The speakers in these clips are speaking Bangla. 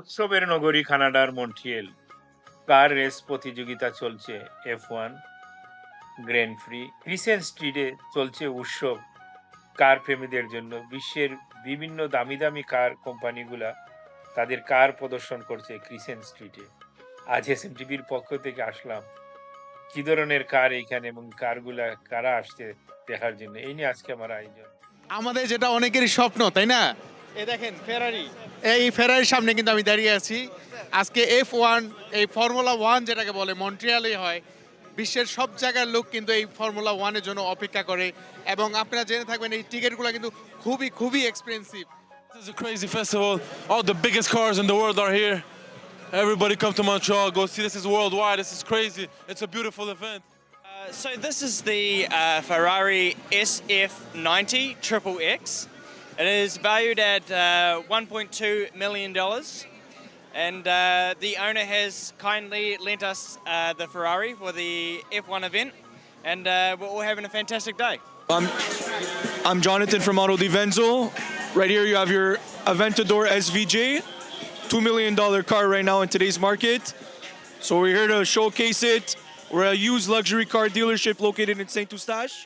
উৎসবের নগরী কানাডার মন্ট্রিয়েল কার রেস প্রতিযোগিতা চলছে F1 গ্র্যান্ড প্রি। ক্রিসেন্ট স্ট্রিটে চলছে উৎসব কার প্রেমীদের জন্য। বিশ্বের বিভিন্ন দামি দামি কার কোম্পানিগুলা তাদের কার প্রদর্শন করছে ক্রিসেন্ট স্ট্রিটে। আজ এসএমটিভির পক্ষ থেকে আসলাম কি ধরনের কার এইখানে এবং কারগুলা কারা আসছে দেখার জন্য, এই নিয়ে আজকে আমার আয়োজন। আমাদের যেটা অনেকেরই স্বপ্ন, তাই না? এই দেখেন ফেরারি, এই ফেরারির সামনে কিন্তু আমি দাঁড়িয়ে আছি। আজকে F1, এই ফর্মুলা 1 যেটাকে বলে, মন্ট্রিয়ালেই হয়। বিশ্বের সব জায়গার লোক কিন্তু এই ফর্মুলা 1-এর জন্য অপেক্ষা করে, এবং আপনারা জেনে থাকবেন এই টিকিটগুলো কিন্তু খুবই খুবই expensive. This is a crazy festival. All the biggest cars in the world are here. Everybody come to Montreal, go see. This is worldwide. This is crazy. It's a beautiful event. So this is the Ferrari SF90 Triple X. It is valued at $1.2 million, and the owner has kindly lent us the Ferrari for the F1 event, and we're all having a fantastic day. I'm Jonathan from Auto Divenzo. Right here you have your Aventador SVJ, $2 million car right now in today's market. So we're here to showcase it. We're a used luxury car dealership located in Saint Eustache.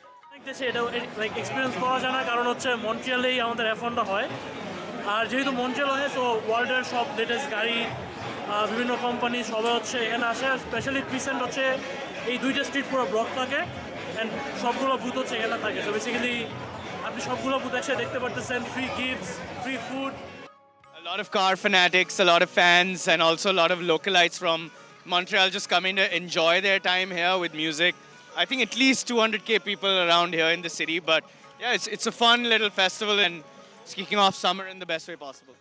দেশে এটা লাইক এক্সপিরিয়েন্স পাওয়া যায় না, কারণ হচ্ছে মন্ট্রিয়ালেই আমাদের F1টা হয়। আর যেহেতু মন্ট্রিয়াল হয়, সো ওয়ার্ল্ডের সব লেটেস্ট গাড়ি, বিভিন্ন কোম্পানি সবাই হচ্ছে এখানে আসে। স্পেশালি ক্রিসেন্ট হচ্ছে এই দুইটা স্ট্রিট পুরো ব্লক থাকে, অ্যান্ড সবগুলো বুথ হচ্ছে এখানে থাকে। সো বেসিক্যালি আপনি সবগুলো বুথ একসাথে দেখতে পারতেছেন, free gifts, free food. A lot of car fanatics, a lot of fans, and also a lot of localites from Montreal just coming to enjoy their time here with music. I think at least 200K people around here in the city, but yeah, it's a fun little festival, and it's kicking off summer in the best way possible.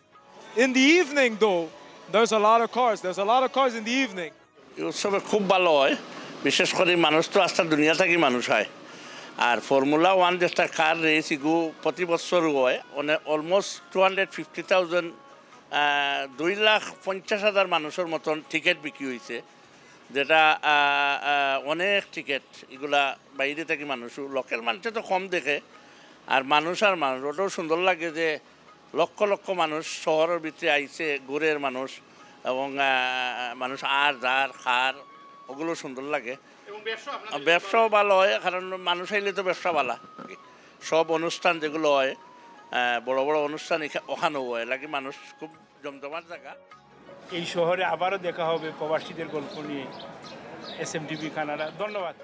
In the evening though, there's a lot of cars. There's a lot of cars in the evening. এই উৎসবে খুব ভালো হয়, বিশেষ করে মানুষ তো আস্তা দুনিয়া থেকে মানুষ হয়। আর ফর্মুলা 1 যেটা কার রেস এগু প্রতি বছর হয়, অলমোস্ট 250,000 2,50,000 মানুষের মতন টিকিট বিক্রি হয়েছে, যেটা অনেক টিকিট। এগুলা বাইরে থেকে মানুষ, লোকাল মানুষে তো কম দেখে। আর মানুষ ওটাও সুন্দর লাগে যে লক্ষ লক্ষ মানুষ শহরের ভিতরে আইছে, ঘুরের মানুষ, এবং মানুষ আর যার খার, ওগুলো সুন্দর লাগে। ব্যবসাও ভালো হয়, কারণ মানুষ আইলে তো ব্যবসা ভালো। সব অনুষ্ঠান যেগুলো হয়, বড় বড় অনুষ্ঠান ওখানেও হয়, লাগে মানুষ খুব জমজমাট জায়গা। এই শহরে আবারও দেখা হবে প্রবাসীদের গল্প নিয়ে। এসএমটিভি কানাডা, ধন্যবাদ।